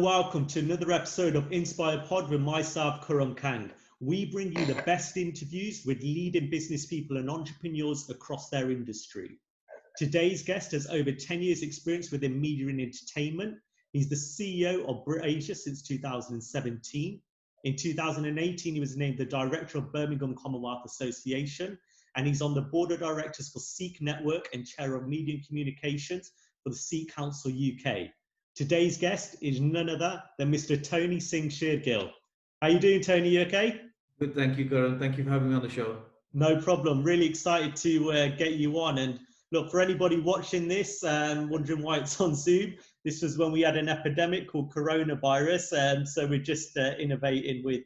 welcome to another episode of Inspire Pod with myself, Karan Kang. We bring you the best interviews with leading business people and entrepreneurs across their industry. Today's guest has over 10 years experience within media and entertainment. He's the CEO of Brit Asia since 2017. In 2018, he was named the director of Birmingham Commonwealth Association, and he's on the board of directors for Sikh Network and chair of media and communications for the Sikh Council UK. Today's guest is none other than Mr. Tony Singh Shergill. How you doing, Tony? You okay? Good, thank you, Karan. Thank you for having me on the show. No problem. Really excited to get you on. And look, for anybody watching this and wondering why it's on Zoom, this was when we had an epidemic called coronavirus. So we're just innovating with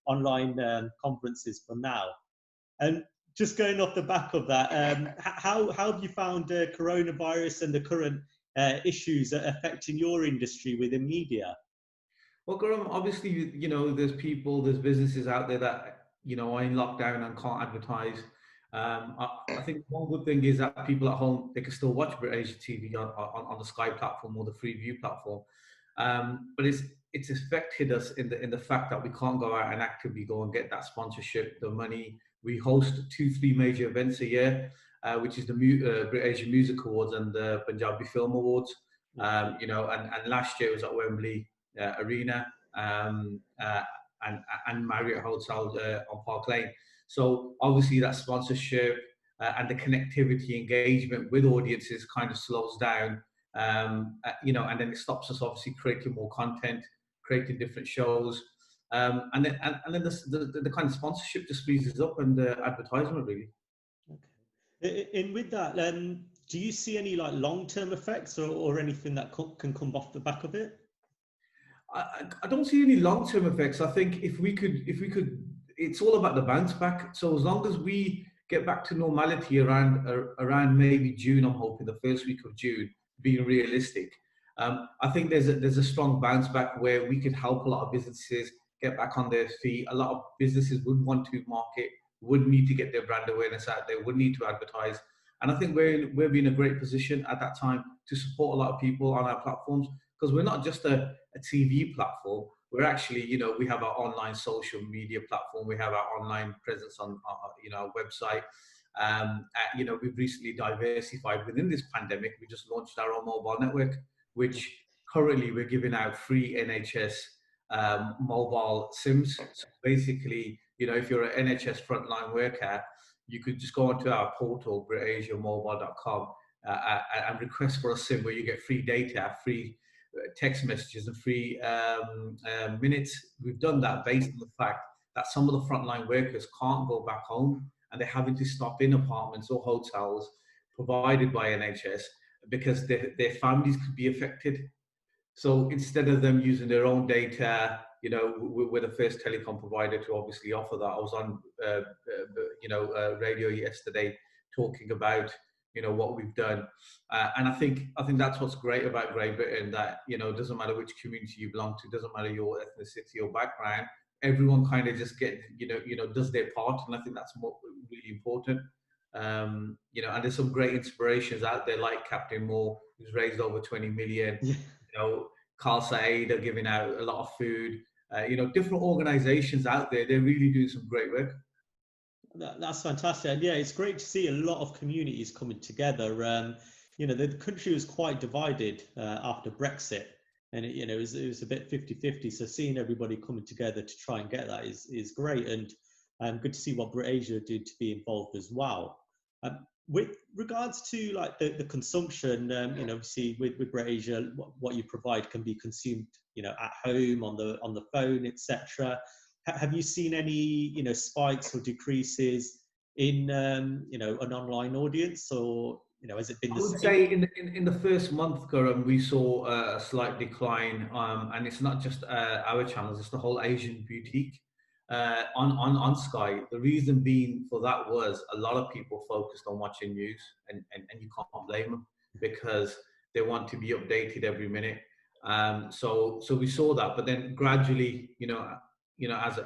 online conferences for now. And just going off the back of that, how have you found coronavirus and the current issues affecting your industry within media? Well, Karan, obviously, there's businesses out there that, are in lockdown and can't advertise. I think one good thing is that people at home, they can still watch Brit Asia TV on the Sky platform or the Freeview platform. But it's affected us in the fact that we can't go out and actively go and get that sponsorship, the money. We host 2-3 major events a year, which is the Brit Asia Music Awards and the Punjabi Film Awards. And last year it was at Wembley Arena and Marriott Hotel on Park Lane. So obviously that sponsorship and the connectivity engagement with audiences kind of slows down, and then it stops us obviously creating more content, creating different shows, and then the kind of sponsorship just freezes up and advertisement really. Okay. And with that, do you see any like long-term effects or anything that can come off the back of it? I don't see any long-term effects. I think if we could, it's all about the bounce back. So as long as we get back to normality around maybe June, I'm hoping the first week of June, being realistic, I think there's a strong bounce back where we could help a lot of businesses get back on their feet. A lot of businesses would want to market, would need to get their brand awareness out there, would need to advertise. And I think we're in a great position at that time to support a lot of people on our platforms, because we're not just a TV platform. We're actually, we have our online social media platform. We have our online presence on, our website. We've recently diversified within this pandemic. We just launched our own mobile network, which currently we're giving out free NHS mobile SIMs. So basically, if you're an NHS frontline worker, you could just go onto our portal, BritAsiaMobile.com, and request for a SIM where you get free data, free text messages and free minutes. We've done that based on the fact that some of the frontline workers can't go back home and they're having to stop in apartments or hotels provided by NHS because their families could be affected. So instead of them using their own data, we're the first telecom provider to obviously offer that. I was on radio yesterday talking about what we've done, and I think that's what's great about Great Britain, that it doesn't matter which community you belong to, doesn't matter your ethnicity or background, everyone kind of just does their part, and I think that's really important. And there's some great inspirations out there like Captain Moore, who's raised over 20 million. Carl Said are giving out a lot of food. Different organizations out there, they're really doing some great work. That's fantastic. And yeah, it's great to see a lot of communities coming together. The country was quite divided after Brexit, and it was a bit 50-50. So seeing everybody coming together to try and get that is great, and good to see what Brit Asia did to be involved as well. With regards to like the consumption, obviously with Brit Asia, what you provide can be consumed, at home, on the phone, etc. Have you seen any, spikes or decreases in, an online audience, or has it been the same? I would say in the first month, Karan, we saw a slight decline, and it's not just our channels; it's the whole Asian boutique on Sky. The reason being for that was a lot of people focused on watching news, and you can't blame them because they want to be updated every minute. So we saw that, but then gradually, as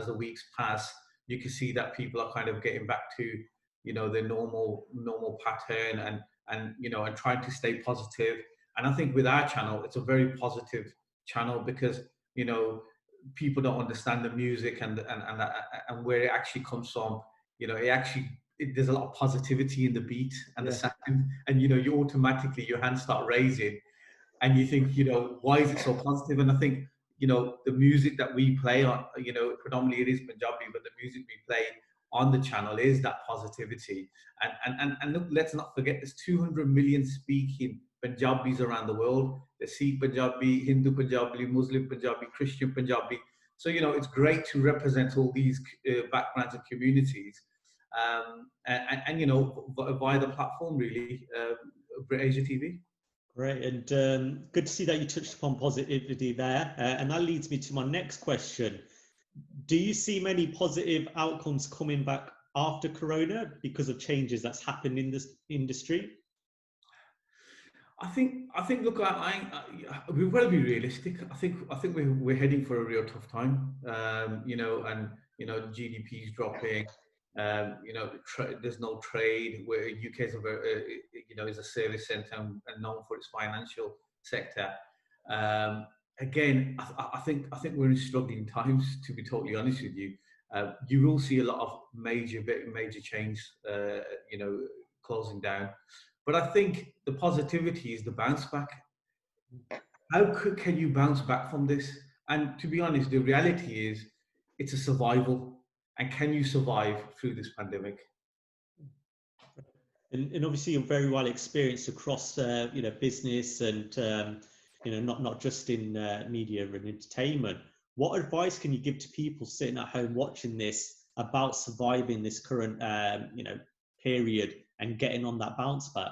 the weeks pass, you can see that people are kind of getting back to their normal pattern and trying to stay positive. And I think with our channel, it's a very positive channel because, you know, people don't understand the music and where it actually comes from. You know, there's a lot of positivity in the beat and the Yeah. sound, and you know, you automatically your hands start raising, and you think, you know, why is it so positive? And I think, you know, the music that we play on, you know, predominantly it is Punjabi, but the music we play on the channel is that positivity. And look, let's not forget, there's 200 million speaking Punjabis around the world. There's Sikh Punjabi, Hindu Punjabi, Muslim Punjabi, Christian Punjabi. So, you know, it's great to represent all these backgrounds and communities. And you know, via the platform, really, Brit Asia TV. Great, and good to see that you touched upon positivity there. And that leads me to my next question. Do you see many positive outcomes coming back after Corona because of changes that's happened in this industry? I think. Look, we've got to be realistic. I think we're heading for a real tough time. You know, and you know, GDP is dropping. You know, there's no trade. Where UK is you know, is a service centre and known for its financial sector. Again, I think we're in struggling times. To be totally honest with you, you will see a lot of major change. You know, closing down. But I think the positivity is the bounce back. How can you bounce back from this? And to be honest, the reality is it's a survival. And can you survive through this pandemic? And obviously you're very well experienced across you know, business and you know, not just in media and entertainment. What advice can you give to people sitting at home watching this about surviving this current you know, period and getting on that bounce back?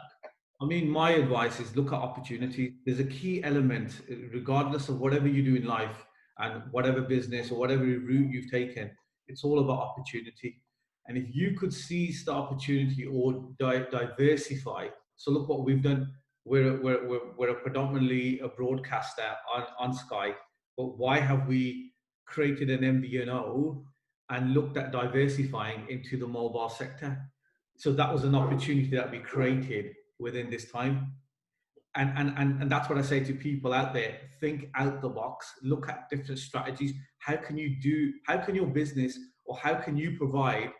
I mean, my advice is look at opportunity. There's a key element, regardless of whatever you do in life and whatever business or whatever route you've taken, it's all about opportunity. And if you could seize the opportunity or diversify, so look what we've done. We're a predominantly a broadcaster on Sky, but why have we created an MVNO and looked at diversifying into the mobile sector? So that was an opportunity that we created within this time. And that's what I say to people out there: think out the box, look at different strategies. How can your business, or how can you provide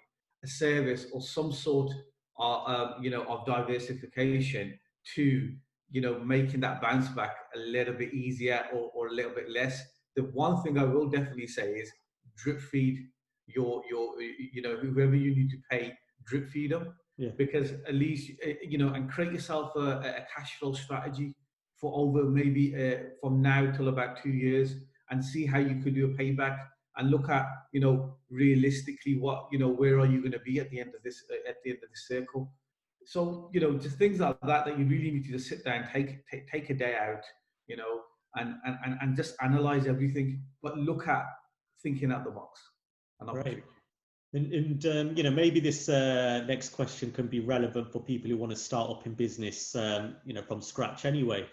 a service or some sort of you know, of diversification to, you know, making that bounce back a little bit easier or a little bit less. The one thing I will definitely say is drip feed your you know, whoever you need to pay, drip feed them. Yeah. Because at least, you know, and create yourself a cash flow strategy for over maybe from now till about 2 years, and see how you could do a payback, and look at, you know, realistically what, you know, where are you going to be at the end of this circle. So, you know, just things like that you really need to just sit down, take a day out, you know, and just analyze everything, but look at thinking out the box. Right. And you know, maybe this next question can be relevant for people who want to start up in business, you know, from scratch anyway.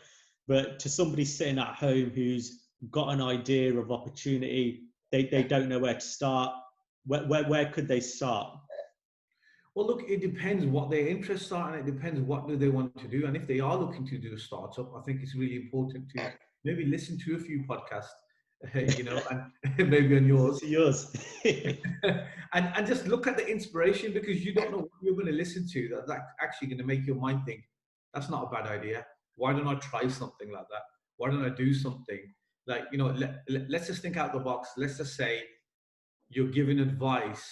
But to somebody sitting at home who's got an idea of opportunity, they don't know where to start. Where could they start? Well, look, it depends what their interests are, and it depends what do they want to do. And if they are looking to do a startup, I think it's really important to maybe listen to a few podcasts, you know, and maybe on yours. Yours. and just look at the inspiration, because you don't know what you're going to listen to that's actually going to make your mind think, that's not a bad idea. Why don't I try something like that? Why don't I do something? Like, you know, let's just think out the box. Let's just say you're giving advice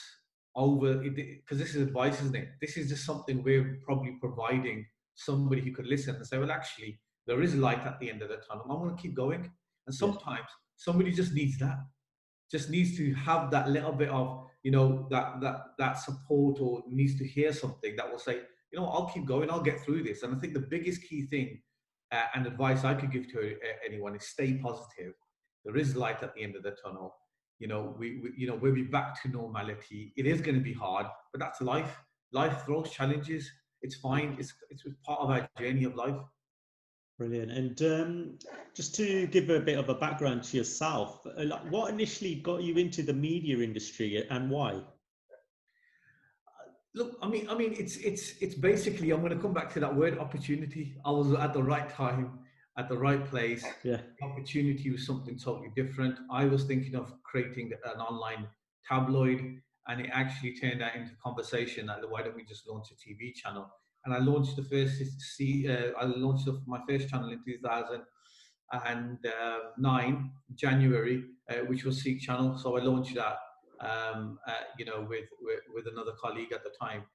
over, because this is advice, isn't it? This is just something we're probably providing somebody who could listen and say, well, actually, there is light at the end of the tunnel. I'm going to keep going. And sometimes somebody just needs that. Just needs to have that little bit of, you know, that support, or needs to hear something that will say, you know, I'll keep going, I'll get through this. And I think the biggest key thing and advice I could give to anyone is stay positive. There is light at the end of the tunnel. You know, we'll be back to normality. It is going to be hard, but that's life. Life throws challenges. It's fine. It's part of our journey of life. Brilliant. And just to give a bit of a background to yourself, like, what initially got you into the media industry and why? Look, I mean, it's basically, I'm going to come back to that word opportunity. I was at the right time. at the right place. Yeah. The opportunity was something totally different. I was thinking of creating an online tabloid, and it actually turned out into conversation that why don't we just launch a TV channel? And I launched my first channel in 2009 January, which was Sikh Channel. So I launched that, with another colleague at the time,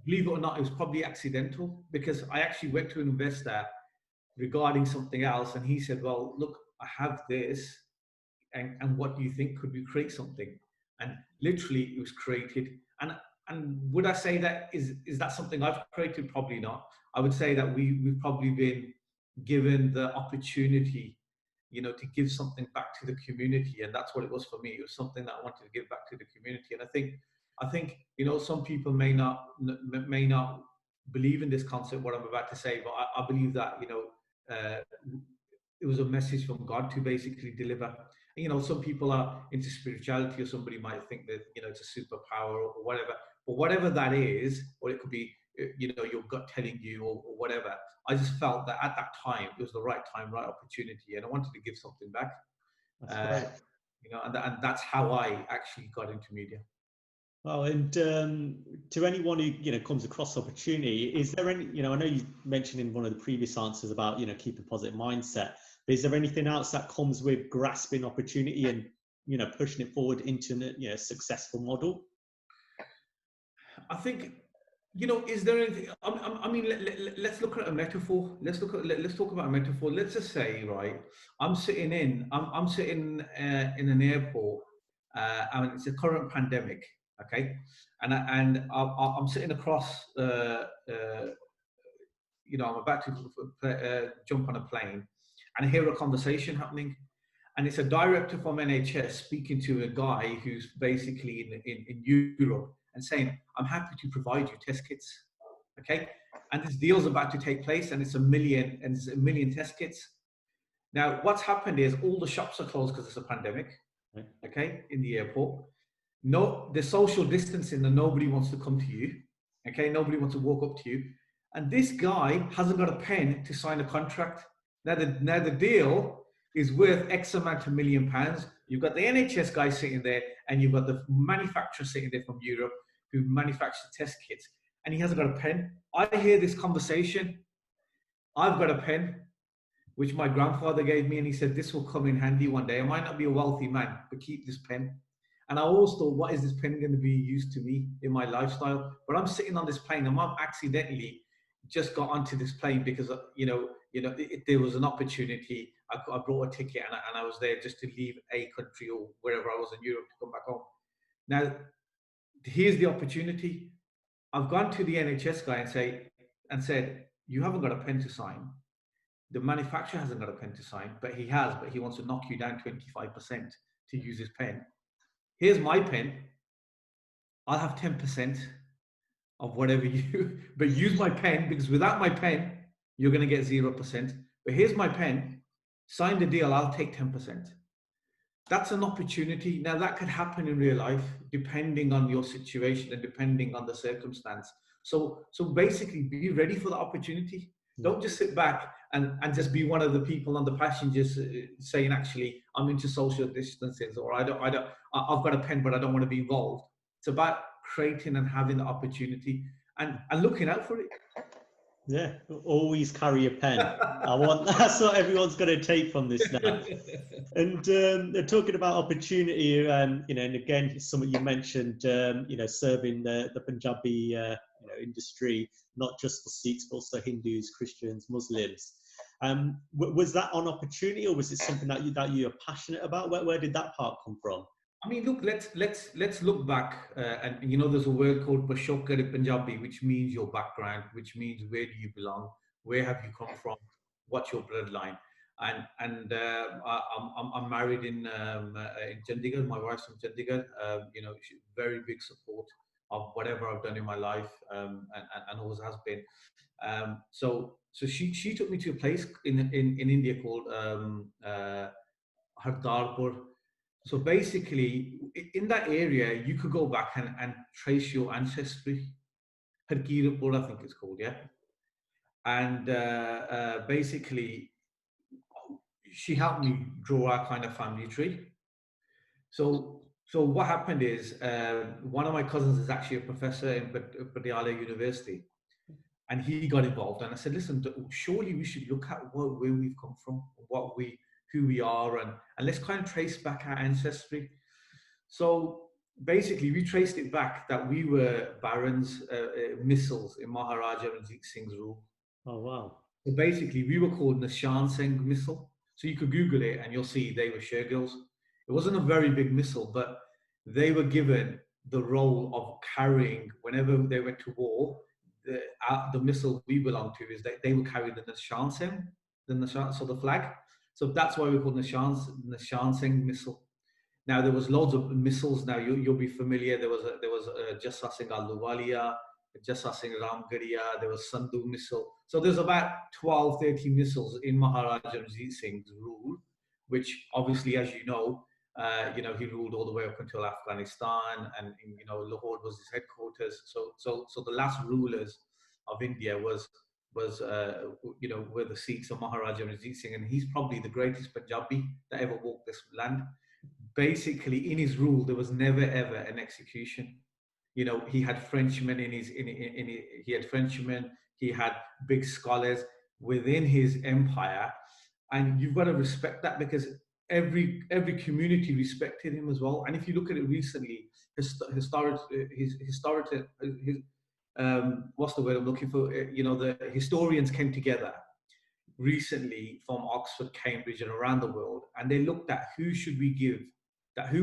believe it or not, it was probably accidental, because I actually went to an investor regarding something else, and he said, "Well, look, I have this, and what do you think? Could we create something?" And literally, it was created. And would I say that is that something I've created? Probably not. I would say that we've probably been given the opportunity, to give something back to the community, and that's what it was for me. It was something that I wanted to give back to the community, and I think some people may not believe in this concept, what I'm about to say, but I believe that uh, it was a message from God to basically deliver. Some people are into spirituality, or somebody might think that it's a superpower or whatever. But whatever that is, or it could be your gut telling you, or whatever. I just felt that at that time it was the right time, right opportunity, and I wanted to give something back. That's great. And that's how I actually got into media. Well, and to anyone who comes across opportunity, is there any, I know you mentioned in one of the previous answers about keep a positive mindset, but is there anything else that comes with grasping opportunity and pushing it forward into a successful model? I think is there anything? I mean, let's look at a metaphor. Let's talk about a metaphor. Let's just say, right, I'm sitting in an airport, and it's a current pandemic. Okay, and I'm sitting across. I'm about to jump on a plane, and I hear a conversation happening, and it's a director from NHS speaking to a guy who's basically in Europe and saying, "I'm happy to provide you test kits." Okay, and this deal's about to take place, and it's a million test kits. Now, what's happened is all the shops are closed because it's a pandemic. Okay, in the airport. No, the social distancing, and nobody wants to come to you. Okay, nobody wants to walk up to you. And this guy hasn't got a pen to sign a contract. Now the deal is worth X amount of £1 million. You've got the NHS guy sitting there, and you've got the manufacturer sitting there from Europe who manufactures test kits, and he hasn't got a pen. I hear this conversation. I've got a pen, which my grandfather gave me, and he said, "This will come in handy one day. I might not be a wealthy man, but keep this pen." And I always thought, what is this pen going to be used to me in my lifestyle? But I'm sitting on this plane, and I've accidentally just got onto this plane because there was an opportunity. I brought a ticket, and I was there just to leave a country or wherever I was in Europe to come back home. Now, here's the opportunity. I've gone to the NHS guy and said, "You haven't got a pen to sign. The manufacturer hasn't got a pen to sign, but he wants to knock you down 25% to use his pen. Here's my pen. I'll have 10% of whatever but use my pen, because without my pen, you're going to get 0%. But here's my pen. Sign the deal. I'll take 10%. That's an opportunity. Now, that could happen in real life, depending on your situation and depending on the circumstance. So basically, be ready for the opportunity. Don't just sit back and just be one of the people on the passengers saying, "Actually, I'm into social distancing," or I've got a pen, but I don't want to be involved. It's about creating and having the opportunity and looking out for it. Yeah, always carry a pen. That's what everyone's going to take from this now. And talking about opportunity, and again, something you mentioned, serving the Punjabi industry, not just for Sikhs, but also Hindus, Christians, Muslims. Was that an opportunity, or was it something that you're passionate about? Where did that part come from? I mean, look, let's look back, and there's a word called Pashokar in Punjabi, which means your background, which means where do you belong, where have you come from, what's your bloodline, and I'm married in Chandigarh. My wife's from Chandigarh. She's very big support of whatever I've done in my life, and always has been. So she took me to a place in India called Hardarpur. So basically, in that area, you could go back and trace your ancestry. Harkirpur, I think it's called, yeah. and basically she helped me draw our kind of family tree. So what happened is one of my cousins is actually a professor in Brit Asia University, and he got involved. And I said, listen, surely we should look at where we've come from, who we are, and let's kind of trace back our ancestry. So basically, we traced it back that we were barons, missals in Maharaja Ranjit Singh's rule. Oh, wow. So basically, we were called Nishan Singh missile. So you could Google it and you'll see they were Shergills. It wasn't a very big missile, but they were given the role of carrying, whenever they went to war, the missile we belong to is they would carry the Nishan Singh, so the flag. So that's why we call Nishan Singh missile. Now there was loads of missiles. Now you'll be familiar. There was Jassa Singh Ahluwalia, Jassa Singh Ramgarhia. There was Sandhu missile. So there's about 12, 13 missiles in Maharaja Ranjit Singh's rule, which obviously, as you know, he ruled all the way up until Afghanistan, and Lahore was his headquarters. So the last rulers of India were the Sikhs of Maharaja Ranjit Singh, and he's probably the greatest Punjabi that ever walked this land. Basically, in his rule, there was never ever an execution. He had Frenchmen he had Frenchmen, he had big scholars within his empire, and you've got to respect that, because every community respected him as well. And if you look at it recently, what's the word I'm looking for? The historians came together recently from Oxford, Cambridge, and around the world, and they looked at who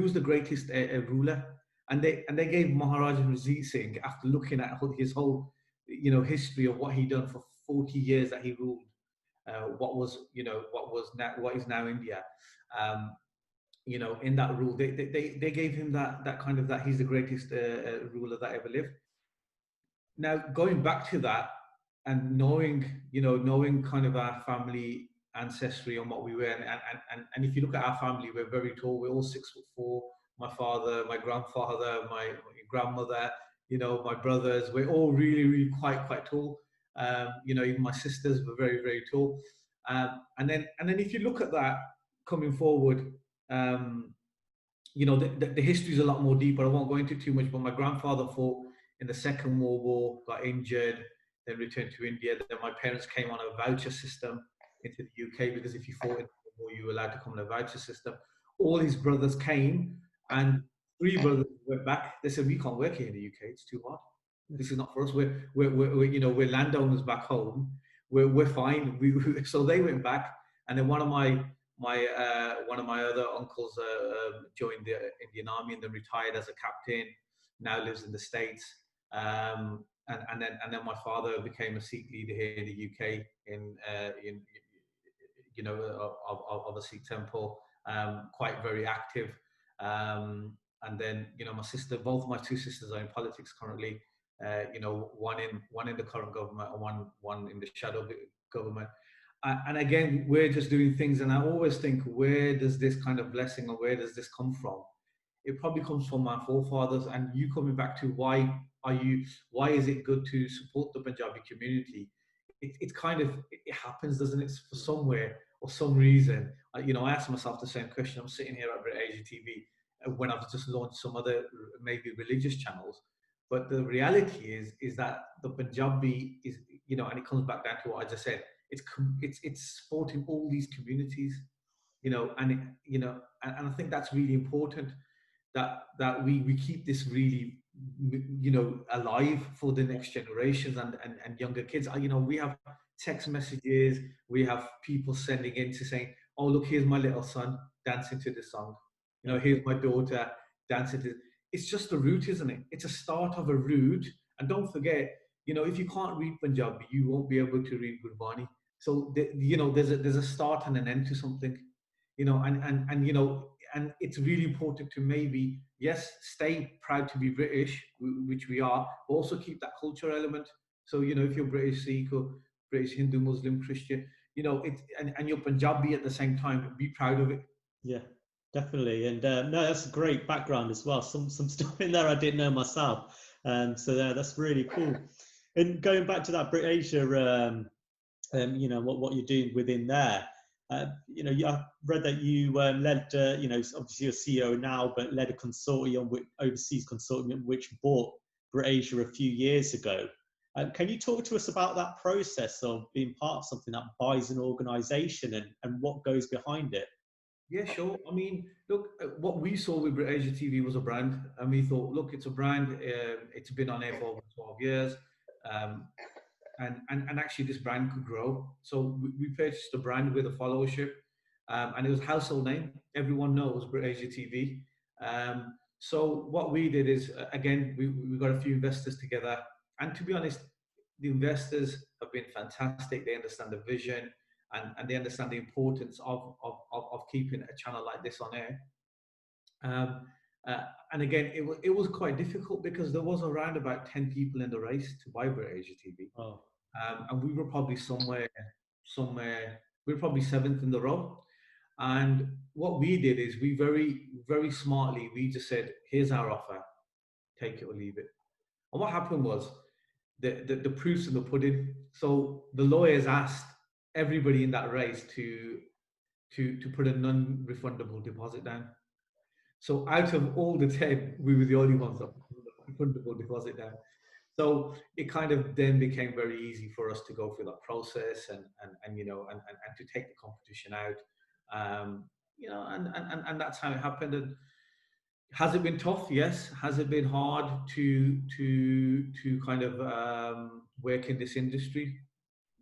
was the greatest ruler, and they gave Maharaja Ranjit Singh, after looking at his whole history of what he'd done for 40 years that he ruled what is now India. In that rule, they gave him that he's the greatest ruler that ever lived. Now, going back to that, and knowing kind of our family ancestry and what we were, and if you look at our family, we're very tall. We're all 6'4". My father, my grandfather, my grandmother, my brothers, we're all really, really quite tall. Even my sisters were very, very tall. And then if you look at that coming forward, the history is a lot more deeper. I won't go into too much, but my grandfather fought in the Second World War, got injured, then returned to India. Then my parents came on a voucher system into the UK, because if you fought in the war, you were allowed to come on a voucher system. All his brothers came, and 3 brothers went back. They said, we can't work here in the UK. It's too hard. This is not for us. We're landowners back home. We're fine. So they went back, and then one of my other uncles joined the Indian Army and then retired as a captain. Now lives in the States. And then my father became a Sikh leader here in the UK of a Sikh temple, quite very active. And then my sister, both my 2 sisters are in politics currently. One in the current government and one in the shadow government. And again, we're just doing things, and I always think, where does this kind of blessing, or where does this come from? It probably comes from our forefathers. And you coming back to why is it good to support the Punjabi community? It happens, doesn't it, for somewhere or some reason. I ask myself the same question. I'm sitting here at Brit Asia TV when I've just launched some other maybe religious channels, but the reality is that the Punjabi is, and it comes back down to what I just said. It's supporting all these communities, and I think that's really important, that we keep this really alive for the next generations and younger kids. We have text messages, we have people sending in to saying, oh, look, here's my little son dancing to this song, here's my daughter dancing to. It's just a route, isn't it? It's a start of a route. And don't forget, if you can't read Punjabi, you won't be able to read Gurbani. So there's a start and an end to something, and it's really important to maybe, yes, stay proud to be British, which we are, but also keep that cultural element. So, if you're British Sikh or British Hindu, Muslim, Christian, and you're Punjabi at the same time, be proud of it. Yeah, definitely. And no, that's a great background as well. Some stuff in there I didn't know myself. So that's really cool. And going back to that Brit Asia you know, what you're doing within there. You know, I read that you led, you know, obviously you're CEO now, but led a consortium, overseas consortium, which bought Brit Asia a few years ago. Can you talk to us about that process of being part of something that buys an organization and what goes behind it? Yeah, sure. I mean, look, what we saw with Brit Asia TV was a brand, and we thought, look, it's a brand. It's been on air for over 12 years, um, and actually this brand could grow. So we purchased a brand with a followership, and it was a household name. Everyone knows Brit Asia TV. So what we did is, again, we got a few investors together, and to be honest, the investors have been fantastic. They understand the vision, and they understand the importance of keeping a channel like this on air. Um, and again, it was quite difficult because there was around about 10 people in the race to buy Brit Asia TV. Oh, And we were probably we were probably seventh in the row. And what we did is we very smartly, we just said, here's our offer, take it or leave it. And what happened was the proof's in the pudding. So the lawyers asked everybody in that race to put a non-refundable deposit down. So out of all the 10, we were the only ones that put a refundable deposit down. So it kind of then became very easy for us to go through that process and you know and to take the competition out, you know, and that's how it happened. And has it been tough? Yes. Has it been hard to kind of work in this industry?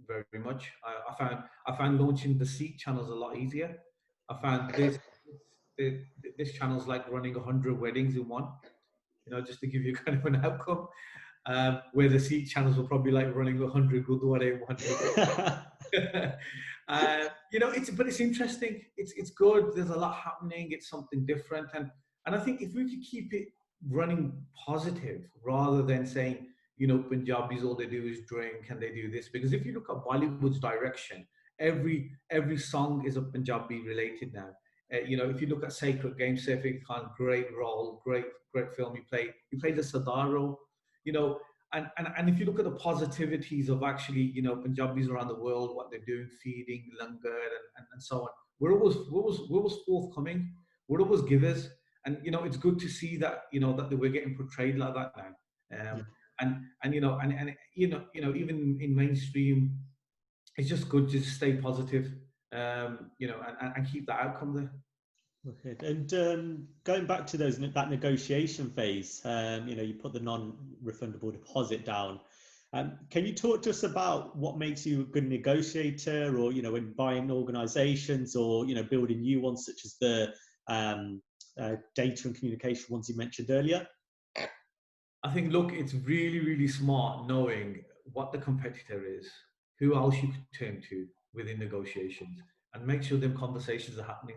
Very much. I found launching the Sikh channels a lot easier. I found this channel's like running 100 weddings in one. You know, just to give you kind of an outcome. Where the Sikh channels were probably like running 100 Gurdwara in 100. You know, but it's interesting. It's good. There's a lot happening. It's something different, and I think if we could keep it running positive rather than saying, you know, Punjabis all they do is drink and they do this, because if you look at Bollywood's direction, every song is a Punjabi related now. You know, if you look at Sacred Games, Saif Khan, great role, great film he played the Sardar role. You know, and if you look at the positivities of actually, you know, Punjabis around the world, what they're doing, feeding, langar, and so on, we're always forthcoming, we're always givers, and you know, it's good to see that, you know, that we're getting portrayed like that now, and you know, and you know, even in mainstream, it's just good to stay positive, you know, and keep that outcome there. okay. And going back to that negotiation phase, you know, you put the non-refundable deposit down. Can you talk to us about what makes you a good negotiator, or, you know, when buying organizations or, you know, building new ones such as the data and communication ones you mentioned earlier? I think, look, it's really smart knowing what the competitor is, who else you could turn to within negotiations, and make sure them conversations are happening.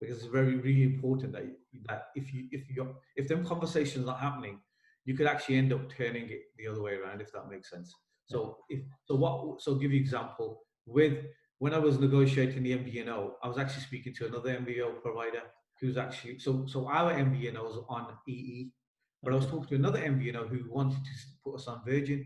Because it's really important that if them conversations are not happening, you could actually end up turning it the other way around, if that makes sense. So so give you example, when I was negotiating the MVNO, I was actually speaking to another MVNO provider who's actually so our MVNO is on EE, but I was talking to another MVNO who wanted to put us on Virgin.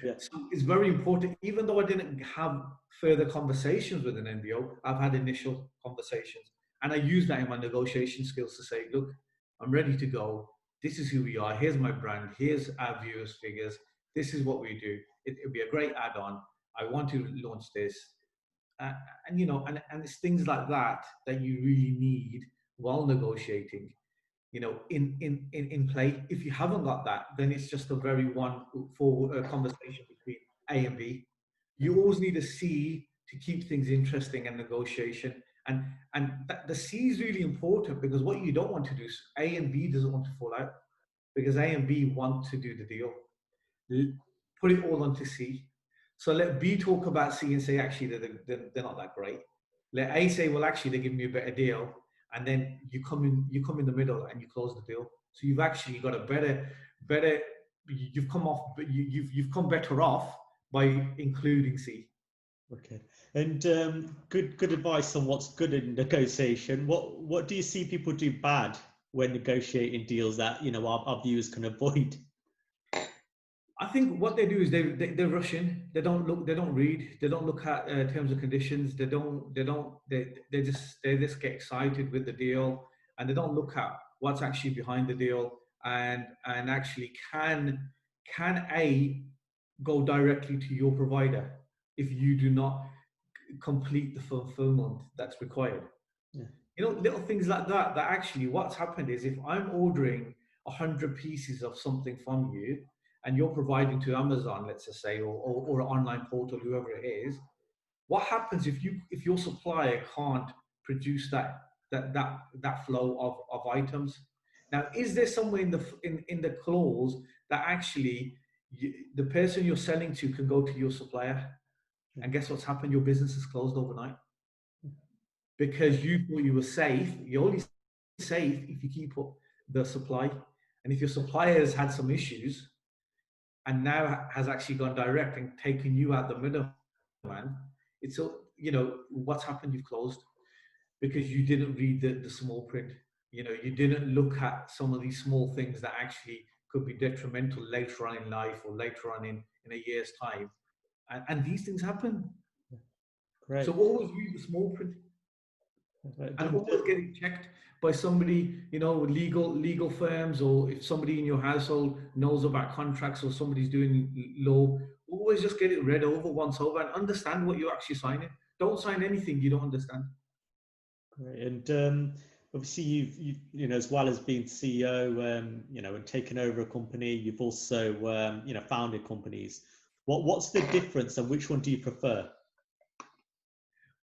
Yeah. So it's very important. Even though I didn't have further conversations with an MVO, I've had initial conversations, and I use that in my negotiation skills to say, look, I'm ready to go. This is who we are. Here's my brand. Here's our viewers figures. This is what we do. It'd be a great add-on. I want to launch this, and you know, and it's things like that that you really need while negotiating, you know, in play. If you haven't got that, then it's just a very one for a conversation between A and B. You always need a C to keep things interesting and negotiation. And the C is really important, because what you don't want to do is A and B doesn't want to fall out, because A and B want to do the deal. Put it all onto C. So let B talk about C and say, actually, they're not that great. Let A say, well, actually, they give me a better deal. And then you come in the middle and you close the deal. So you've actually got a better, you've come better off by including C. Okay. And good advice on what's good in negotiation. What do you see people do bad when negotiating deals that, you know, our viewers can avoid? I think what they do is they rush in. They don't look. They don't read. They don't look at terms and conditions. They just get excited with the deal, and they don't look at what's actually behind the deal, and actually can a go directly to your provider if you do not complete the fulfillment that's required. Yeah. You know, little things like that. That actually, what's happened is if I'm ordering 100 pieces of something from you, and you're providing to Amazon, let's just say, or an online portal, whoever it is, what happens if your supplier can't produce that flow of items? Now, is there somewhere in the clause that actually the person you're selling to can go to your supplier? And guess what's happened? Your business is closed overnight because you thought you were safe. You're only safe if you keep up the supply. And if your supplier has had some issues and now has actually gone direct and taken you out the middleman, it's what's happened. You've closed because you didn't read the small print. You didn't look at some of these small things that actually could be detrimental later on in life or later on in a year's time. And these things happen. Great. So always read the small print. And always getting checked by somebody, with legal firms, or if somebody in your household knows about contracts or somebody's doing law, always just get it read over once over and understand what you're actually signing. Don't sign anything you don't understand. Great. And obviously you've as well as being CEO, and taken over a company, you've also founded companies. What's the difference, and which one do you prefer?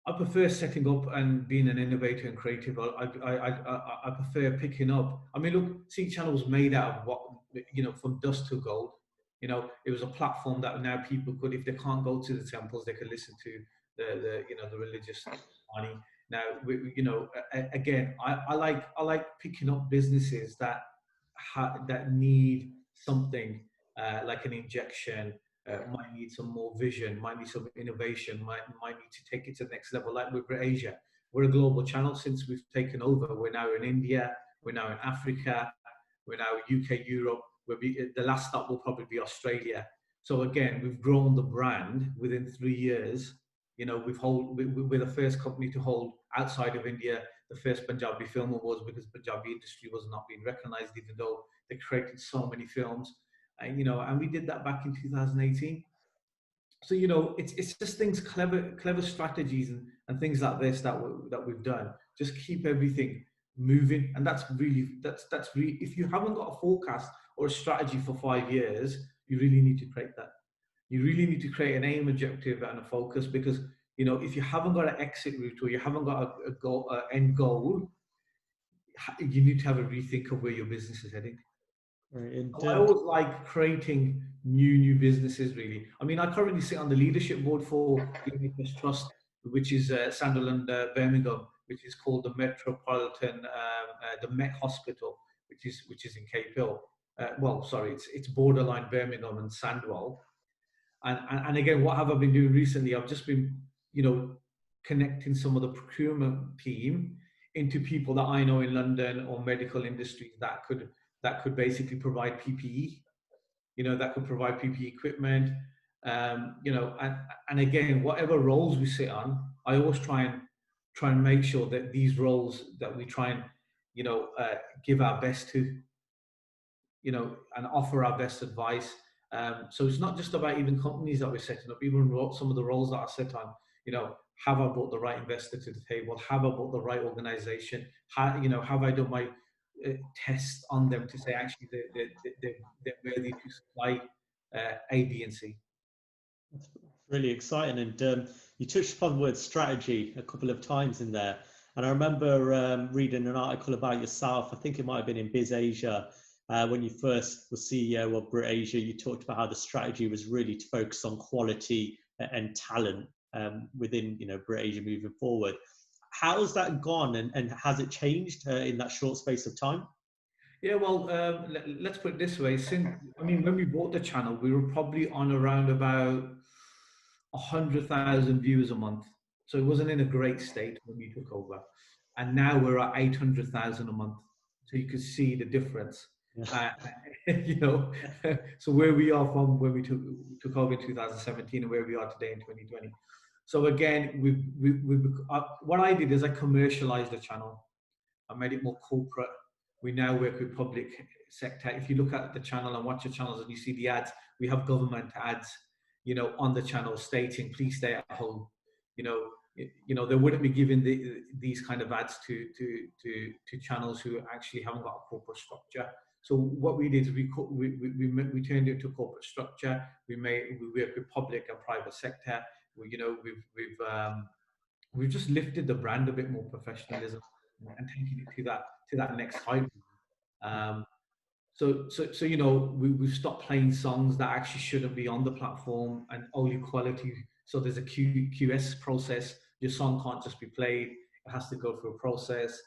I prefer setting up and being an innovator and creative. I prefer picking up. I mean, look, Sikh Channel was made out of what, from dust to gold. It was a platform that now people could, if they can't go to the temples, they could listen to the religious money. Now, again, I like picking up businesses that need something like an injection. Might need some more vision, might need some innovation, might need to take it to the next level. Like with Brit Asia, we're a global channel since we've taken over. We're now in India, we're now in Africa, we're now UK, Europe. The last stop will probably be Australia. So again, we've grown the brand within 3 years. We're the first company to hold outside of India the first Punjabi Film Awards, because Punjabi industry was not being recognized, even though they created so many films. And we did that back in 2018. So it's just things, clever strategies and things like this that we've done. Just keep everything moving, and that's really if you haven't got a forecast or a strategy for 5 years, you really need to create that. You really need to create an aim, objective, and a focus, because if you haven't got an exit route or you haven't got a goal, end goal, you need to have a rethink of where your business is heading. Right. And I always like creating new businesses, really. I mean, I currently sit on the leadership board for the NHS Trust, which is Sunderland, Birmingham, which is called the Metropolitan, the Met Hospital, which is in Cape Hill. It's borderline Birmingham and Sandwell. And again, what have I been doing recently? I've just been, connecting some of the procurement team into people that I know in London or medical industries that could basically provide PPE, that could provide PPE equipment, and again, whatever roles we sit on, I always try and make sure that these roles that we try and, give our best to, and offer our best advice. So it's not just about even companies that we're setting up, even some of the roles that I sit on, have I brought the right investor to the table? Have I brought the right organization? Have I done my tests on them to say actually they're worthy to supply A, B, and C? That's really exciting. And you touched upon the word strategy a couple of times in there. And I remember reading an article about yourself. I think it might have been in Biz Asia. When you first were CEO of Brit Asia, you talked about how the strategy was really to focus on quality and talent within Brit Asia moving forward. How's that gone, and has it changed in that short space of time? Yeah, well, let's put it this way. When we bought the channel, we were probably on around about 100,000 viewers a month. So it wasn't in a great state when we took over. And now we're at 800,000 a month. So you could see the difference. Yeah. You know, so where we are from when we took over in 2017 and where we are today in 2020. So again, what I did is I commercialized the channel. I made it more corporate. We now work with public sector. If you look at the channel and watch the channels and you see the ads, we have government ads, you know, on the channel stating, please stay at home. They wouldn't be giving these kind of ads to channels who actually haven't got a corporate structure. So what we did is we turned it into a corporate structure. We work with public and private sector. We've just lifted the brand a bit more professionalism and taking it to that next height. So we've stopped playing songs that actually shouldn't be on the platform and only quality. So there's a QS process. Your song can't just be played; it has to go through a process.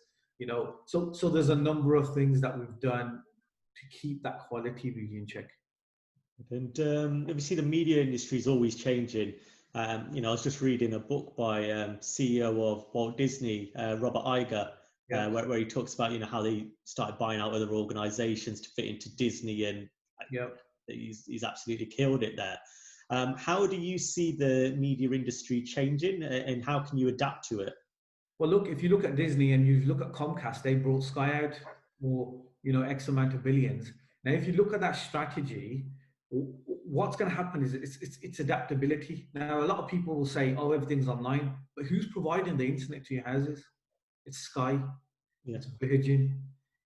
So there's a number of things that we've done to keep that quality really in check. And obviously, the media industry is always changing. I was just reading a book by CEO of Walt Disney, Robert Iger, where he talks about how they started buying out other organizations to fit into Disney, and he's absolutely killed it there. How do you see the media industry changing, and how can you adapt to it? Well, look, if you look at Disney and you look at Comcast, they brought Sky out for X amount of billions. Now, if you look at that strategy, what's going to happen is it's adaptability. Now, a lot of people will say, "Oh, everything's online," but who's providing the internet to your houses? It's Sky, it's Virgin,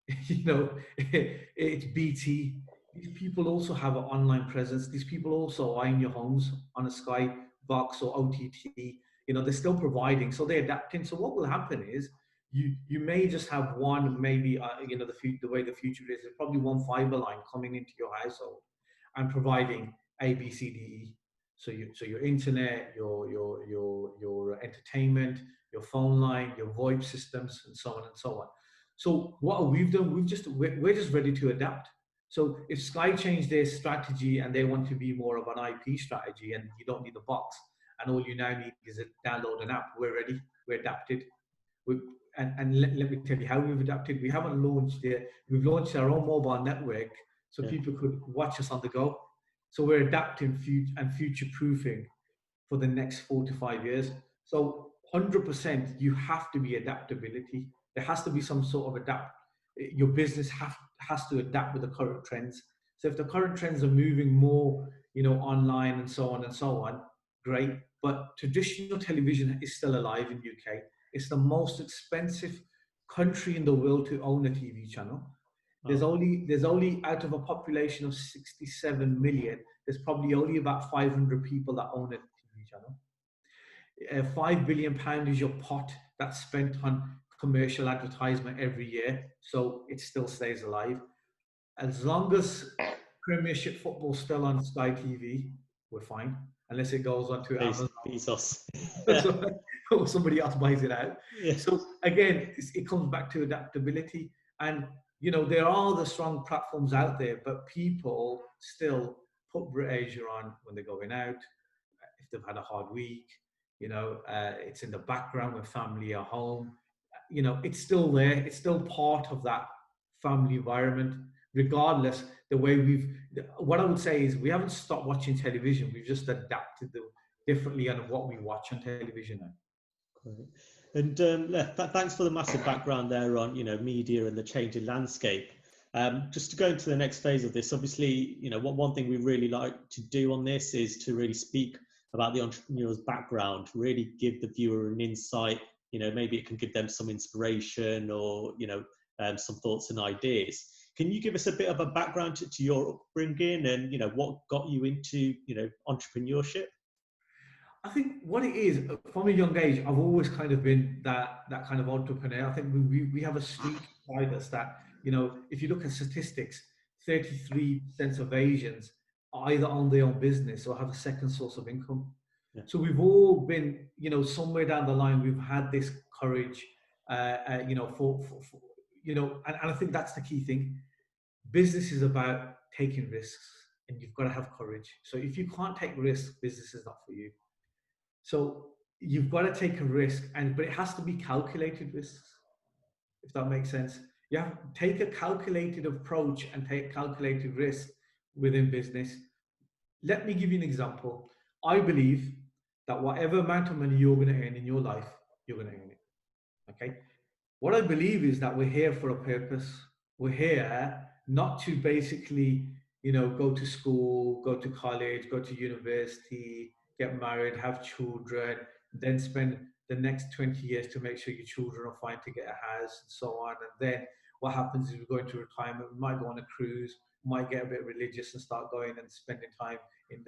it's BT. These people also have an online presence. These people also are in your homes on a Sky box or OTT. They're still providing, so they're adapting. So what will happen is you may just have one, maybe the way the future is, there's probably one fiber line coming into your household and providing A, B, C, D, E. So your internet, your entertainment, your phone line, your VoIP systems, and so on and so on. So what we've done, we're just ready to adapt. So if Sky changed their strategy and they want to be more of an IP strategy, and you don't need a box, and all you now need is a download an app, we're ready. We're adapted. And let me tell you how we've adapted. We haven't launched yet. We've launched our own mobile network so people could watch us on the go. So we're adapting and future-proofing for the next 4 to 5 years. So 100%, you have to be adaptability. There has to be some sort of your business has to adapt with the current trends. So if the current trends are moving more, online and so on, great. But traditional television is still alive in UK. It's the most expensive country in the world to own a TV channel. There's only out of a population of 67 million, there's probably only about 500 people that own a TV channel. £5 billion is your pot that's spent on commercial advertisement every year, so it still stays alive. As long as Premiership football's still on Sky TV, we're fine, unless it goes on to Amazon. Bezos. Or somebody else buys it out. So again, it comes back to adaptability. And there are the strong platforms out there, but people still put Brit Asia on when they're going out, if they've had a hard week. It's in the background when family are home. It's still there. It's still part of that family environment, regardless. What I would say is we haven't stopped watching television. We've just adapted differently on what we watch on television now. Great. And thanks for the massive background there on media and the changing landscape. Just to go into the next phase of this, obviously, one thing we really like to do on this is to really speak about the entrepreneur's background, really give the viewer an insight. Maybe it can give them some inspiration or some thoughts and ideas. Can you give us a bit of a background to your upbringing and what got you into entrepreneurship? I think what it is, from a young age, I've always kind of been that kind of entrepreneur. I think we have a streak beside us that, if you look at statistics, 33% of Asians either own their own business or have a second source of income. Yeah. So we've all been, somewhere down the line, we've had this courage, and I think that's the key thing. Business is about taking risks, and you've got to have courage. So if you can't take risks, business is not for you. So you've got to take a risk, but it has to be calculated risks, if that makes sense. Yeah, take a calculated approach and take calculated risk within business. Let me give you an example. I believe that whatever amount of money you're going to earn in your life, you're going to earn it. Okay. What I believe is that we're here for a purpose. We're here not to basically, go to school, go to college, go to university, get married, have children, then spend the next 20 years to make sure your children are fine to get a house and so on. And then what happens is we go into retirement, we might go on a cruise, might get a bit religious and start going and spending time in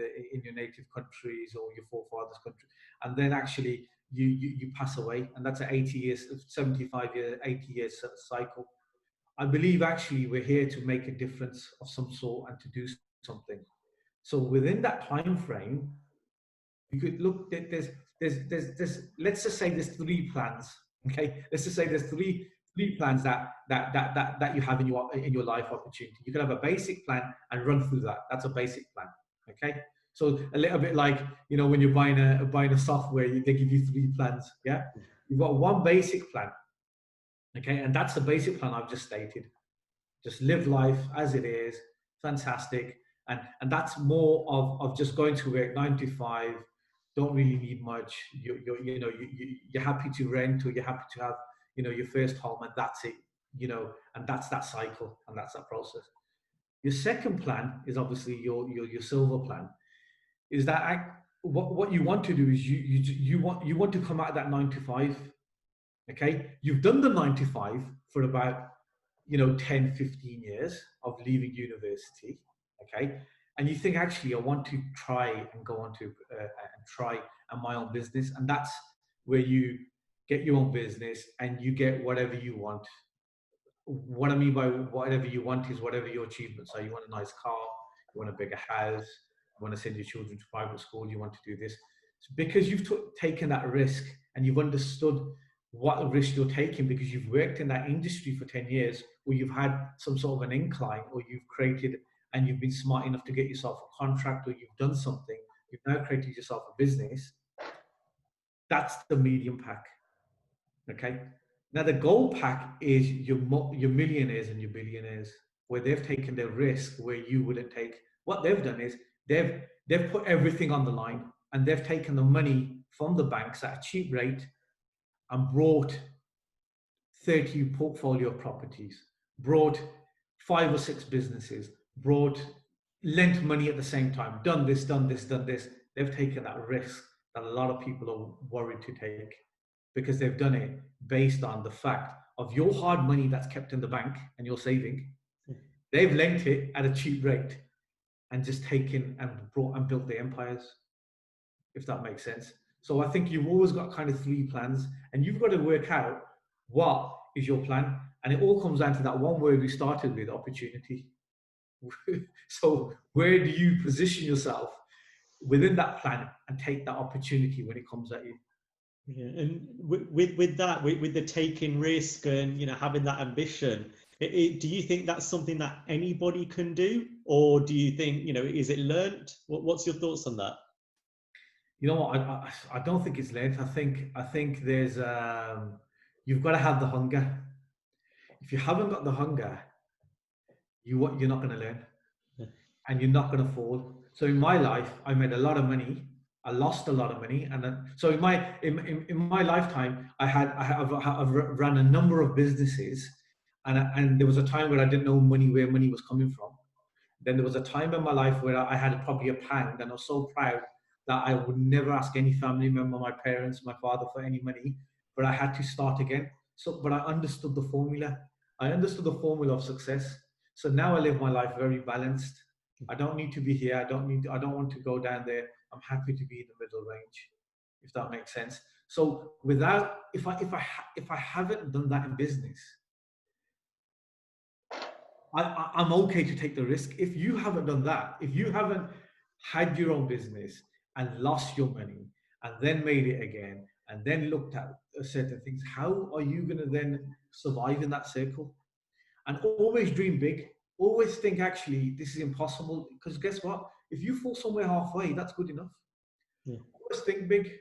your native countries or your forefathers' country. And then actually you pass away, and that's an 80 years, 75 year, 80 years cycle. I believe actually we're here to make a difference of some sort and to do something. So within that time frame, you could look at there's let's just say there's 3 plans. Okay, let's just say there's three plans that you have in your life opportunity. You can have a basic plan and run through that. That's a basic plan. Okay. So a little bit like, when you're buying a software, they give you 3 plans. Yeah. You've got one basic plan. Okay. And that's the basic plan I've just stated. Just live life as it is. Fantastic. And that's more of just going to work 9 to 5. Don't really need much. You're happy to rent, or you're happy to have, your first home, and that's it, and that's that cycle, and that's that process. Your second plan is obviously your silver plan. Is that what you want to do is you want to come out of that 9 to 5. Okay, you've done the 9 to 5 for about 10, 15 years of leaving university. Okay, and you think, actually, I want to try and go on to and try my own business, and that's where you get your own business and you get whatever you want. What I mean by whatever you want is whatever your achievements are. You want a nice car, you want a bigger house, you want to send your children to private school, you want to do this. So because you've taken that risk and you've understood what risk you're taking, because you've worked in that industry for 10 years, or you've had some sort of an incline, or you've created and you've been smart enough to get yourself a contract, or you've done something, you've now created yourself a business. That's the medium pack. Okay. Now the gold pack is your millionaires and your billionaires, where they've taken their risk where you wouldn't take. What they've done is they've put everything on the line, and they've taken the money from the banks at a cheap rate and brought 30 portfolio properties, brought 5 or 6 businesses, lent money at the same time, done this. They've taken that risk that a lot of people are worried to take, because they've done it based on the fact of your hard money that's kept in the bank and you're saving. They've lent it at a cheap rate and just taken and brought and built their empires, if that makes sense. So I think you've always got kind of 3 plans, and you've got to work out what is your plan. And it all comes down to that one word we started with: opportunity. So where do you position yourself within that plan and take that opportunity when it comes at you? Yeah, and with that, with the taking risk and having that ambition, do you think that's something that anybody can do, or do you think is it learnt? What's your thoughts on that? You know what? I don't think it's learnt. I think there's you've got to have the hunger. If you haven't got the hunger, you're not going to learn, and you're not going to fall. So in my life, I made a lot of money. I lost a lot of money, and so in my lifetime, I've run a number of businesses, and there was a time where I didn't know where money was coming from. Then there was a time in my life where I had probably a pound, and I was so proud that I would never ask any family member, my parents, my father, for any money, but I had to start again. But I understood the formula. I understood the formula of success. So now I live my life very balanced. I don't need to be here. I don't want to go down there. I'm happy to be in the middle range, if that makes sense. So if I haven't done that in business, I'm okay to take the risk. If you haven't done that, if you haven't had your own business and lost your money and then made it again and then looked at certain things, how are you going to then survive in that circle? And always dream big. Always think, actually, this is impossible. Because guess what? If you fall somewhere halfway, that's good enough. Yeah. Always think big.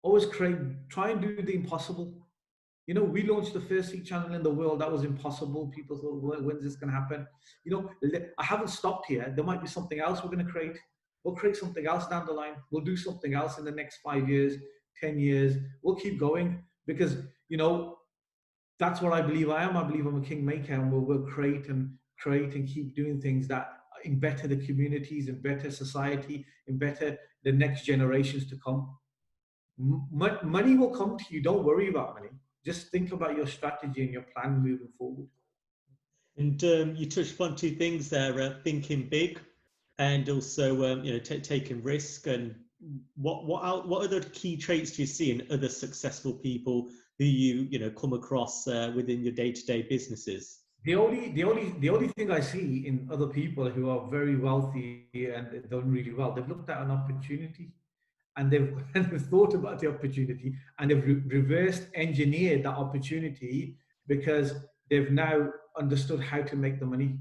Always try and do the impossible. You know, we launched the first Sikh channel in the world. That was impossible. People thought, well, when's this going to happen? You know, I haven't stopped here. There might be something else we're going to create. We'll create something else down the line. We'll do something else in the next 5 years, 10 years. We'll keep going because, you know, that's what I believe I am. I believe I'm a kingmaker, and we'll create and keep doing things that better the communities, and better society, and better the next generations to come. Money will come to you. Don't worry about money. Just think about your strategy and your plan moving forward. And you touched upon two things there: thinking big, and also you know, taking risk. And what other key traits do you see in other successful people who you know come across within your day-to-day businesses? The only thing I see in other people who are very wealthy and done really well, they've looked at an opportunity, and they've thought about the opportunity, and they've reversed engineered that opportunity because they've now understood how to make the money.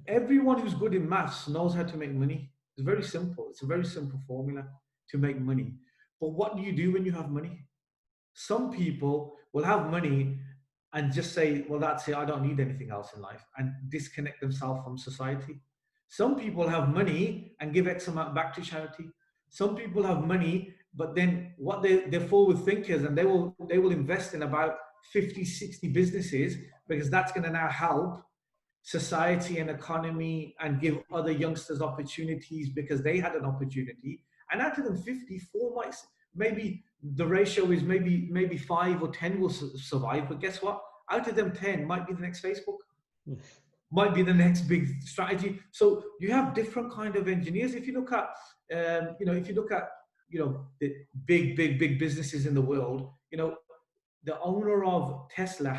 Everyone who's good in maths knows how to make money. It's very simple. It's a very simple formula to make money. But what do you do when you have money? Some people will have money and just say, well, that's it, I don't need anything else in life, and disconnect themselves from society. Some people have money and give X amount back to charity. Some people have money, but then they're forward thinkers, and they will invest in about 50, 60 businesses, because that's going to now help society and economy and give other youngsters opportunities because they had an opportunity. And out of them 54 might, maybe the ratio is maybe 5 or 10 will survive, but guess what, out of them 10 might be the next Facebook, might be the next big strategy. So you have different kind of engineers. If you look at the big businesses in the world, you know, the owner of Tesla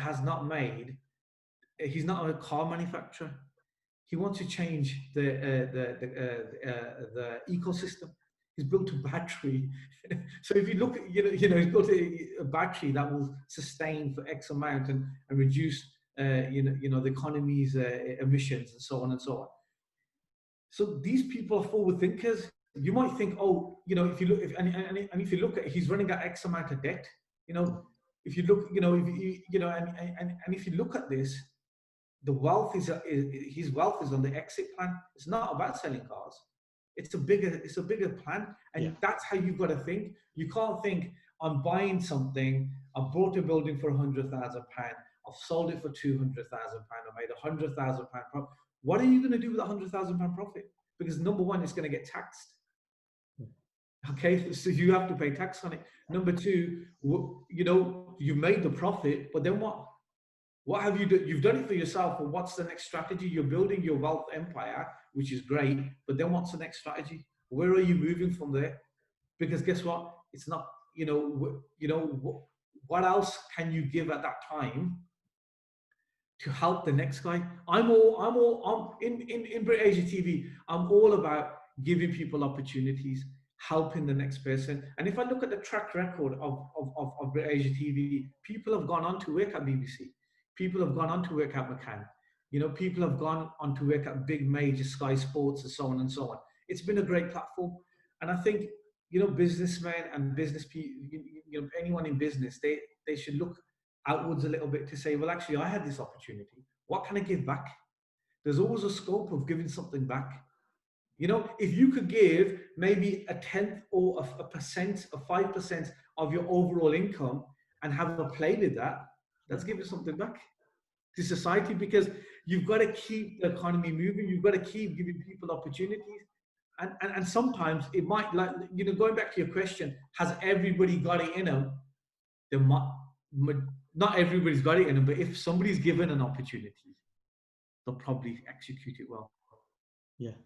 he's not a car manufacturer. He wants to change the ecosystem. He's built a battery. So if you look at, he's built a battery that will sustain for X amount and reduce, the economy's emissions and so on and so on. So these people are forward thinkers. You might think, oh, if you look, if you look at, he's running at X amount of debt. If you look, if you look at this, the wealth his wealth is on the exit plan. It's not about selling cars. It's a bigger plan, and that's how you've got to think. You can't think, I'm buying something, I bought a building for £100,000, I've sold it for £200,000, I made £100,000 profit. What are you going to do with £100,000 profit? Because number one, it's going to get taxed. Okay, so you have to pay tax on it. Number two, you've made the profit, but then what? What have you done? You've done it for yourself, but what's the next strategy? You're building your wealth empire, which is great, but then what's the next strategy? Where are you moving from there? Because guess what? It's not, what else can you give at that time to help the next guy? I'm in Brit Asia TV, I'm all about giving people opportunities, helping the next person. And if I look at the track record of Brit Asia TV, people have gone on to work at BBC. People have gone on to work at McCann. People have gone on to work at big major Sky Sports and so on and so on. It's been a great platform. And I think, businessmen and business people, anyone in business, they should look outwards a little bit to say, well, actually, I had this opportunity. What can I give back? There's always a scope of giving something back. If you could give maybe a tenth or a percent, or 5% of your overall income and have a play with that, let's give you something back to society, because you've got to keep the economy moving. You've got to keep giving people opportunities. And sometimes it might, like, going back to your question, has everybody got it in them? Not everybody's got it in them, but if somebody's given an opportunity, they'll probably execute it well. Yeah.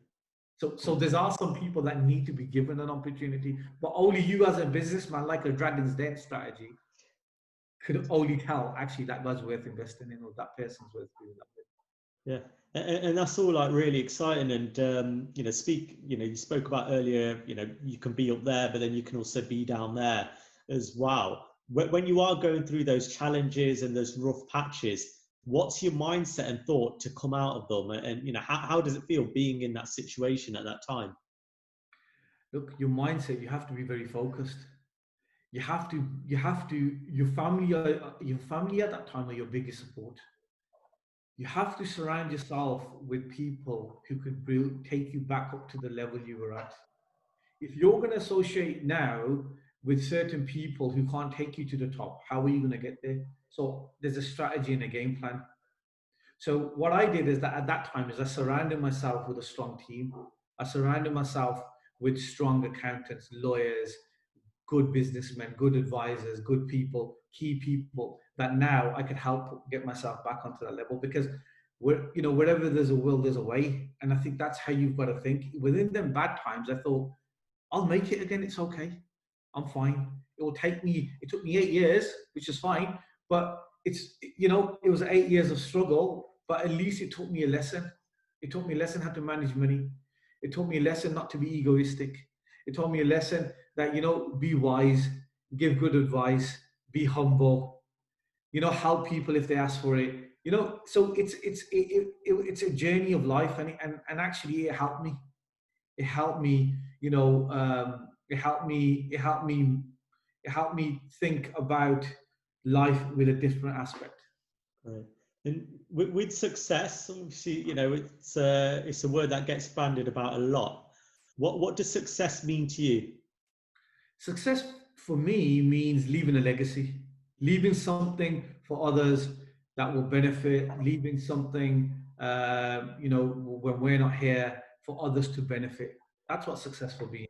So there are some people that need to be given an opportunity, but only you as a businessman, like a Dragon's Den strategy, could only tell, actually, that guy's worth investing in, or that person's worth doing that with. Yeah, and that's all like really exciting. And you spoke about earlier, you can be up there, but then you can also be down there as well. When you are going through those challenges and those rough patches, what's your mindset and thought to come out of them? And how does it feel being in that situation at that time? Look, your mindset, you have to be very focused. your family at that time are your biggest support. You have to surround yourself with people who could take you back up to the level you were at. If you're going to associate now with certain people who can't take you to the top, how are you going to get there? So there's a strategy and a game plan. So what I did is that at that time is I surrounded myself with a strong team. I surrounded myself with strong accountants, lawyers, good businessmen, good advisors, good people, key people that now I could help get myself back onto that level, because wherever there's a will, there's a way. And I think that's how you've got to think. Within them bad times, I thought, I'll make it again. It's okay. I'm fine. It took me 8 years, which is fine, but it was 8 years of struggle, but at least it taught me a lesson. It taught me a lesson how to manage money. It taught me a lesson not to be egoistic. It taught me a lesson that, be wise, give good advice, be humble, help people if they ask for it. So it's a journey of life, and actually it helped me. It helped me, it helped me think about life with a different aspect. Right. And with success, obviously, it's a word that gets bandied about a lot. What does success mean to you? Success for me means leaving a legacy, leaving something for others that will benefit, leaving something, when we're not here, for others to benefit. That's what success will be.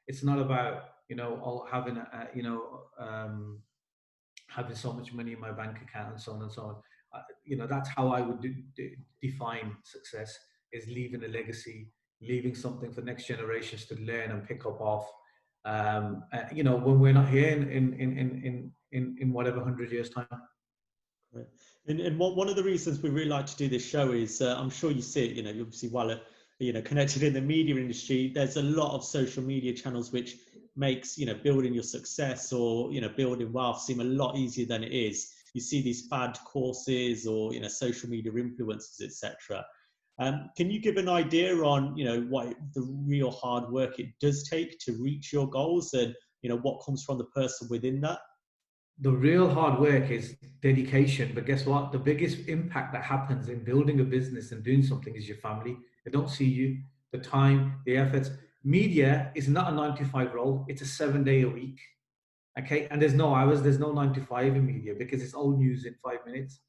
It's not about, having having so much money in my bank account and so on and so on. That's how I would define success: is leaving a legacy, leaving something for next generations to learn and pick up off. When we're not here in whatever 100 years time. Right. And one of the reasons we really like to do this show is, I'm sure you see it, you're obviously connected in the media industry. There's a lot of social media channels which makes, building your success or, building wealth seem a lot easier than it is. You see these fad courses or, social media influencers, etc. Can you give an idea on, what the real hard work it does take to reach your goals, and, what comes from the person within that? The real hard work is dedication. But guess what? The biggest impact that happens in building a business and doing something is your family. They don't see you, the time, the efforts. Media is not a 9 to 5 role. It's a 7 day a week. Okay. And there's no hours. There's no 9 to 5 in media, because it's old news in 5 minutes.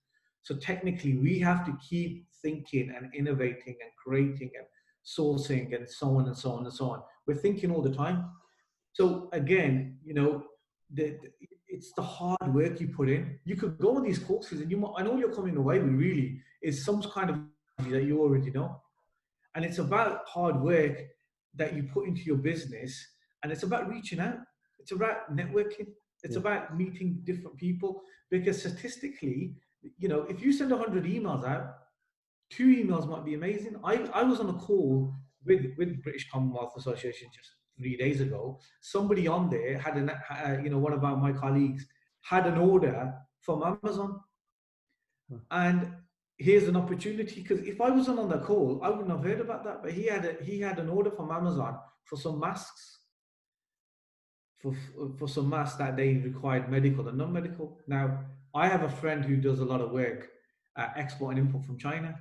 So technically we have to keep thinking and innovating and creating and sourcing and so on and so on and so on. We're thinking all the time. So again, it's the hard work you put in. You could go on these courses and I know you're coming away with really is some kind of that you already know. And it's about hard work that you put into your business, and it's about reaching out. It's about networking. It's about meeting different people, because statistically, if you send 100 emails out, 2 emails might be amazing. I was on a call with British Commonwealth Association just 3 days ago. Somebody on there had one of my colleagues had an order from Amazon. And here's an opportunity, because if I wasn't on the call, I wouldn't have heard about that. But he had an order from Amazon for some masks, for some masks that they required medical and non-medical. Now, I have a friend who does a lot of work export and import from China.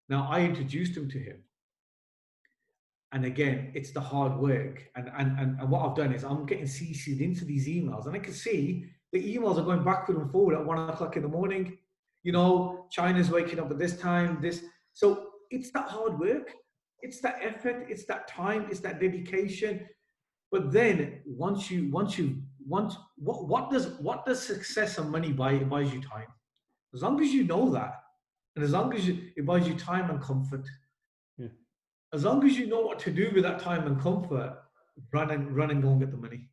Now, I introduced him to him. And again, it's the hard work. And what I've done is I'm getting CC'd into these emails, and I can see the emails are going backward and forward at 1 o'clock in the morning. China's waking up at this time, so it's that hard work, it's that effort, it's that time, it's that dedication. But then what does success and money buy? It buys you time. As long as you know that, and as long as it buys you time and comfort. Yeah. As long as you know what to do with that time and comfort, run and go and get the money.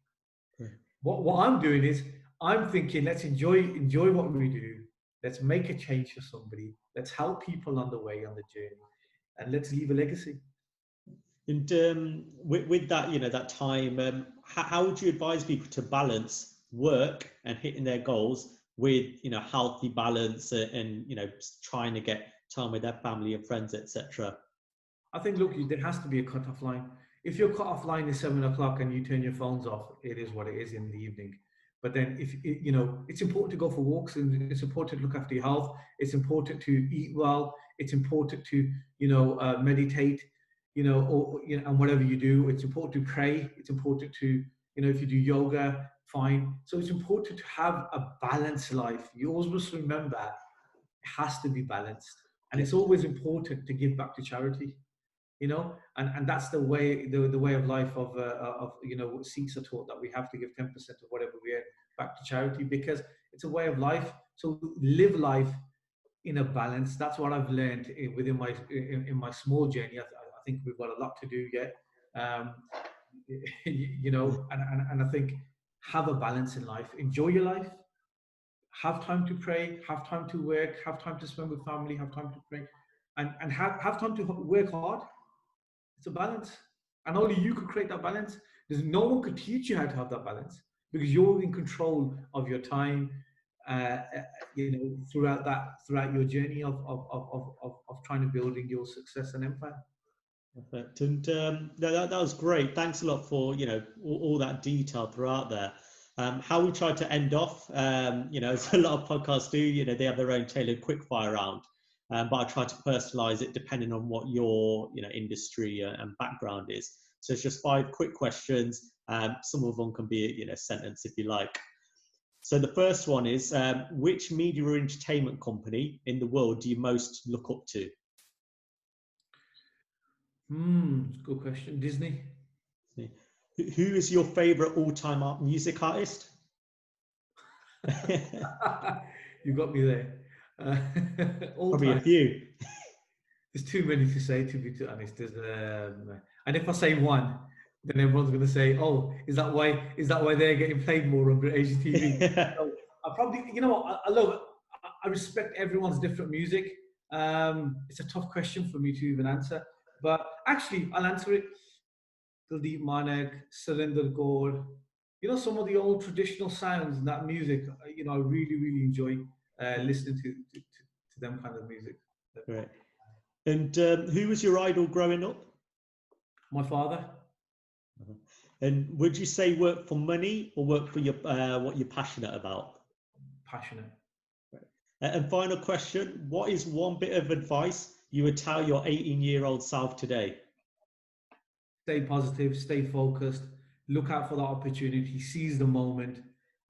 Right. What I'm doing is I'm thinking, let's enjoy what we do. Let's make a change for somebody. Let's help people on the way, on the journey, and let's leave a legacy. And with that, that time, how would you advise people to balance work and hitting their goals with, healthy balance and, trying to get time with their family and friends, etc.? I think, look, there has to be a cut-off line. If your cut-off line is 7 o'clock and you turn your phones off, it is what it is in the evening. But then it's important to go for walks, and it's important to look after your health. It's important to eat well. It's important to, meditate, and whatever you do, it's important to pray. It's important to, if you do yoga, fine. So it's important to have a balanced life. You always must remember it has to be balanced. And it's always important to give back to charity, and that's the way of life of what Sikhs are taught, that we have to give 10% of whatever we earn back to charity, because it's a way of life. So live life in a balance. That's what I've learned within my small journey. I think we've got a lot to do yet, and I think have a balance in life. Enjoy your life. Have time to pray. Have time to work. Have time to spend with family. Have time to pray, and have time to work hard. It's a balance, and only you could create that balance. There's no one could teach you how to have that balance, because you're in control of your time, throughout your journey of trying to building your success and empire. Perfect. And that was great. Thanks a lot for all that detail throughout there. How we try to end off, as a lot of podcasts do, they have their own tailored quickfire round. But I try to personalize it depending on what your industry and background is. So it's just 5 quick questions. Some of them can be a sentence if you like. So the first one is, which media or entertainment company in the world do you most look up to? Good question. Disney. Who is your favorite all-time music artist? You got me there. Probably a few. There's too many to say, to be honest. And if I say one, then everyone's going to say, "Oh, is that why they're getting played more on Brit Asia TV?" So I probably, I respect everyone's different music. It's a tough question for me to even answer, but actually, I'll answer it. Kuldeep Manek, Surinder Kaur, some of the old traditional sounds and that music. I really, really enjoy listening to them kind of music. Right. And who was your idol growing up? My father. And would you say work for money or work for your what you're passionate about? Passionate. Right. And final question, what is one bit of advice you would tell your 18-year-old self today? Stay positive, stay focused, look out for the opportunity, seize the moment,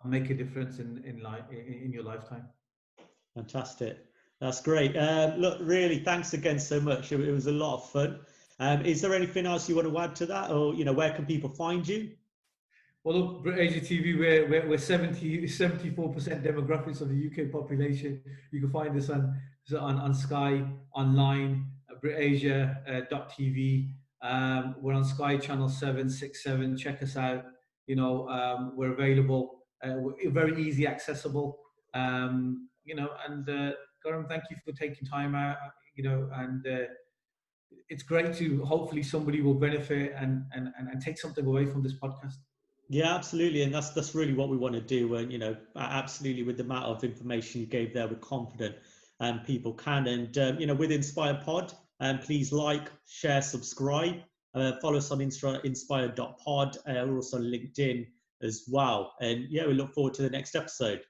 and make a difference in your lifetime. Fantastic. That's great. Look, really, thanks again so much. It was a lot of fun. Is there anything else you want to add to that, or where can people find you? Well, look, Brit Asia TV, we're 74% demographics of the UK population. You can find us on Sky, online, britasia.tv. We're on Sky Channel 767. Check us out. We're available. We're very easy accessible. And Gaurav, thank you for taking time out. And it's great to, hopefully somebody will benefit and take something away from this podcast. Yeah, absolutely, and that's really what we want to do. And absolutely, with the amount of information you gave there, we're confident people can. And with Inspire Pod, please like, share, subscribe, follow us on inspire.pod. We're also on LinkedIn as well. And we look forward to the next episode.